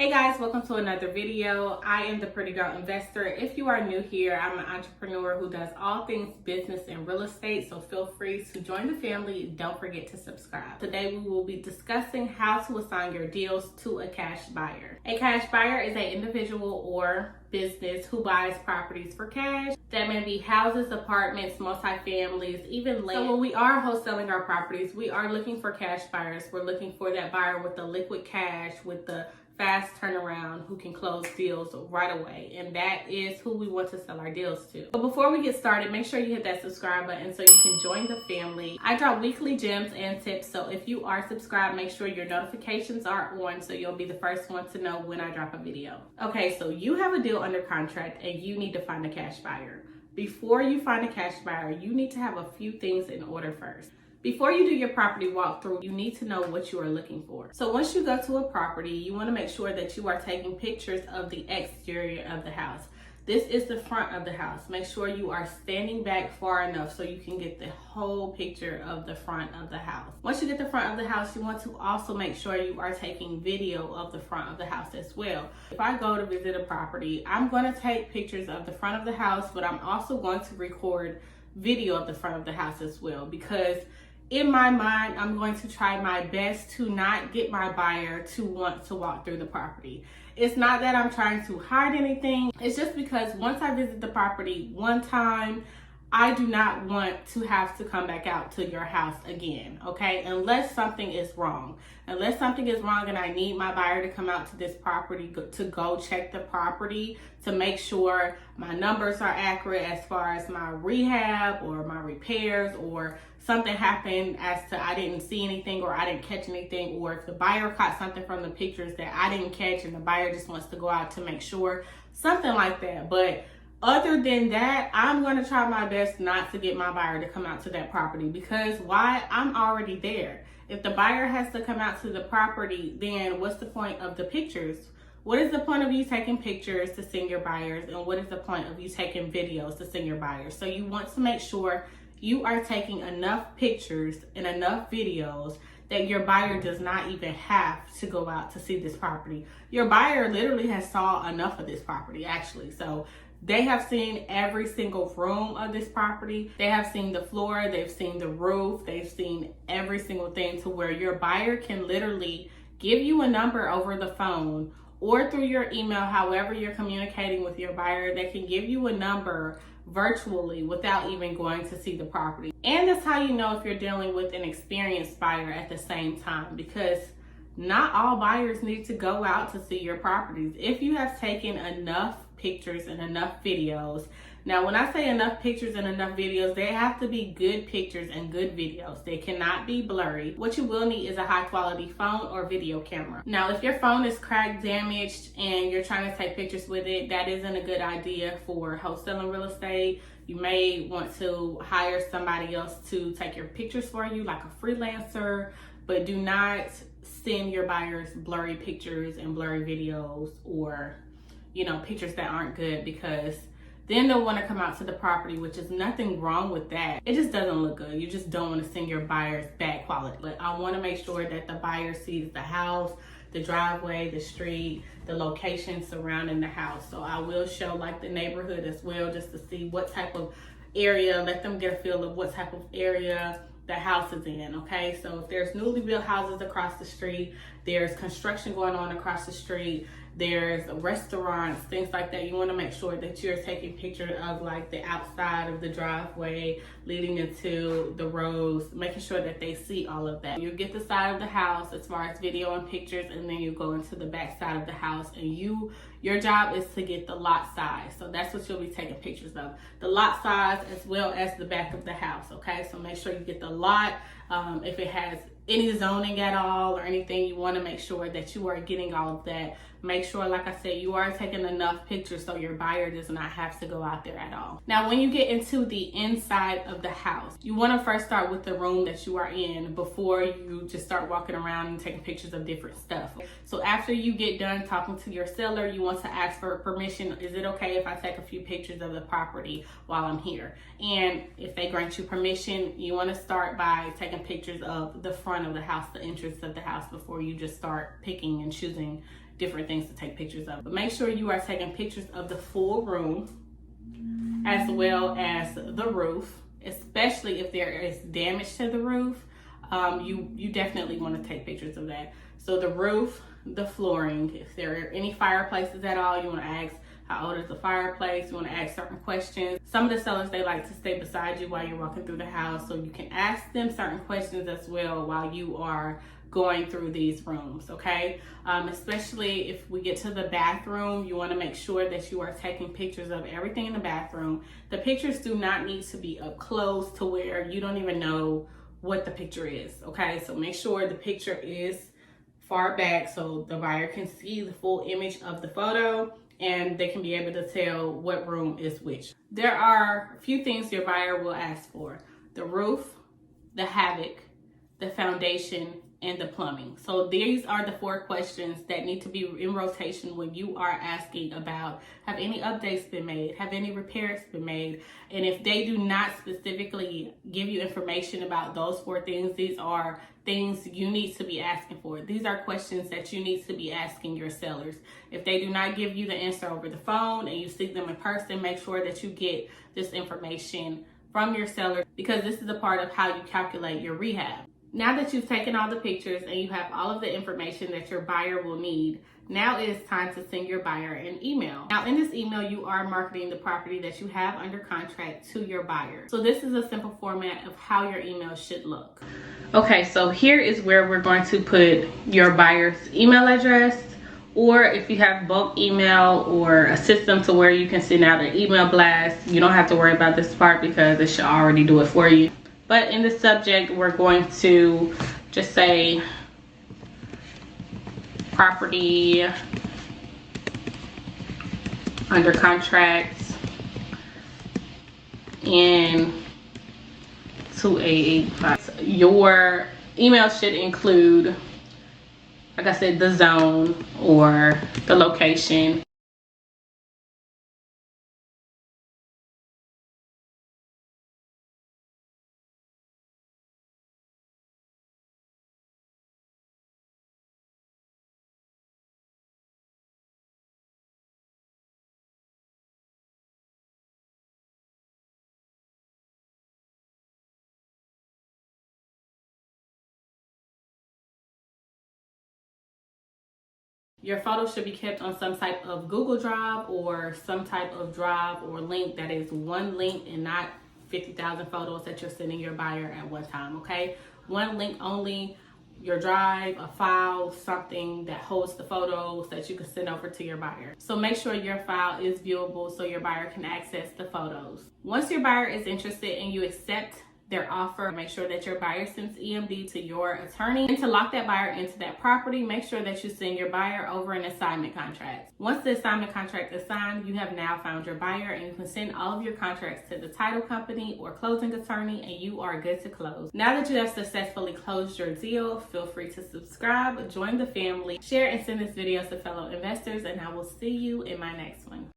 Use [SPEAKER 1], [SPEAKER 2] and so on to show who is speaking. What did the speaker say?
[SPEAKER 1] Hey guys, welcome to another video. I am the Pretty Girl Investor. If you are new here, I'm an entrepreneur who does all things business and real estate, so feel free to join the family. Don't forget to subscribe. Today we will be discussing how to assign your deals to a cash buyer. A cash buyer is an individual or business who buys properties for cash. That may be houses, apartments, multifamilies, even land. So when we are wholesaling our properties, we are looking for cash buyers. We're looking for that buyer with the liquid cash, with the fast turnaround, who can close deals right away, and that is who we want to sell our deals to. But before we get started, make sure you hit that subscribe button so you can join the family. I drop weekly gems and tips, so if you are subscribed, make sure your notifications are on so you'll be the first one to know when I drop a video. Okay, so you have a deal under contract and you need to find a cash buyer. Before you find a cash buyer, you need to have a few things in order first. Before you do your property walkthrough, you need to know what you are looking for. So once you go to a property, you want to make sure that you are taking pictures of the exterior of the house. This is the front of the house. Make sure you are standing back far enough so you can get the whole picture of the front of the house. Once you get the front of the house, you want to also make sure you are taking video of the front of the house as well. If I go to visit a property, I'm going to take pictures of the front of the house, but I'm also going to record video of the front of the house as well, because in my mind, I'm going to try my best to not get my buyer to want to walk through the property. It's not that I'm trying to hide anything. It's just because once I visit the property one time, I do not want to have to come back out to your house again, okay? Unless something is wrong. Unless something is wrong and I need my buyer to come out to this property to go check the property to make sure my numbers are accurate as far as my rehab or my repairs, or something happened as to I didn't see anything or I didn't catch anything, or if the buyer caught something from the pictures that I didn't catch and the buyer just wants to go out to make sure, something like that. But other than that, I'm going to try my best not to get my buyer to come out to that property, because why? I'm already there. If the buyer has to come out to the property, then what's the point of the pictures? What is the point of you taking pictures to send your buyers, and what is the point of you taking videos to send your buyers? So you want to make sure you are taking enough pictures and enough videos that your buyer does not even have to go out to see this property. Your buyer literally has saw enough of this property, actually. So they have seen every single room of this property. They have seen the floor, they've seen the roof, they've seen every single thing, to where your buyer can literally give you a number over the phone or through your email, however you're communicating with your buyer. They can give you a number virtually without even going to see the property. And that's how you know if you're dealing with an experienced buyer at the same time, because not all buyers need to go out to see your properties. If you have taken enough pictures and enough videos. Now, when I say enough pictures and enough videos, they have to be good pictures and good videos. They cannot be blurry. What you will need is a high quality phone or video camera. Now, if your phone is cracked, damaged, and you're trying to take pictures with it, that isn't a good idea for wholesaling real estate. You may want to hire somebody else to take your pictures for you, like a freelancer, but do not send your buyers blurry pictures and blurry videos, or pictures that aren't good, because then they'll want to come out to the property, which is nothing wrong with that. It just doesn't look good. You just don't want to send your buyers bad quality. But I want to make sure that the buyer sees the house, the driveway, the street, the location surrounding the house. So I will show like the neighborhood as well, just to see what type of area, let them get a feel of what type of area the house is in, okay? So if there's newly built houses across the street, there's construction going on across the street, there's restaurants, things like that, you want to make sure that you're taking pictures of like the outside of the driveway leading into the roads, making sure that they see all of that. You get the side of the house as far as video and pictures, and then you go into the back side of the house, and your job is to get the lot size. So that's what you'll be taking pictures of, the lot size as well as the back of the house, okay? So make sure you get the lot. If it has any zoning at all or anything, you want to make sure that you are getting all of that. Make sure, like I said, you are taking enough pictures so your buyer does not have to go out there at all. Now, when you get into the inside of the house, you want to first start with the room that you are in before you just start walking around and taking pictures of different stuff. So after you get done talking to your seller, you want to ask for permission. Is it okay if I take a few pictures of the property while I'm here? And if they grant you permission, you want to start by taking pictures of the front of the house, the entrance of the house, before you just start picking and choosing different things to take pictures of. But make sure you are taking pictures of the full room as well as the roof, especially if there is damage to the roof. You definitely want to take pictures of that. So the roof, the flooring, if there are any fireplaces at all, you want to ask how old is the fireplace. You want to ask certain questions. Some of the sellers, they like to stay beside you while you're walking through the house, so you can ask them certain questions as well while you are going through these rooms, okay? Especially if we get to the bathroom, you want to make sure that you are taking pictures of everything in the bathroom. The pictures do not need to be up close to where you don't even know what the picture is, okay? So make sure the picture is far back so the buyer can see the full image of the photo and they can be able to tell what room is which. There are a few things your buyer will ask for: the roof, the havoc, the foundation, and the plumbing. So these are the 4 questions that need to be in rotation when you are asking about, have any updates been made? Have any repairs been made? And if they do not specifically give you information about those 4 things, these are things you need to be asking for. These are questions that you need to be asking your sellers. If they do not give you the answer over the phone and you see them in person, make sure that you get this information from your seller, because this is a part of how you calculate your rehab. Now that you've taken all the pictures and you have all of the information that your buyer will need, now it is time to send your buyer an email. Now in this email, you are marketing the property that you have under contract to your buyer. So this is a simple format of how your email should look. Okay, so here is where we're going to put your buyer's email address, or if you have bulk email or a system to where you can send out an email blast, you don't have to worry about this part because it should already do it for you. But in the subject, we're going to just say property under contract in 2885. Your email should include, like I said, the zone or the location. Your photos should be kept on some type of Google Drive or some type of drive or link that is one link and not 50,000 photos that you're sending your buyer at one time, okay? One link only, your drive, a file, something that holds the photos that you can send over to your buyer. So make sure your file is viewable so your buyer can access the photos. Once your buyer is interested and you accept their offer, make sure that your buyer sends EMD to your attorney. And to lock that buyer into that property, make sure that you send your buyer over an assignment contract. Once the assignment contract is signed, you have now found your buyer and you can send all of your contracts to the title company or closing attorney and you are good to close. Now that you have successfully closed your deal, feel free to subscribe, join the family, share and send this video to fellow investors, and I will see you in my next one.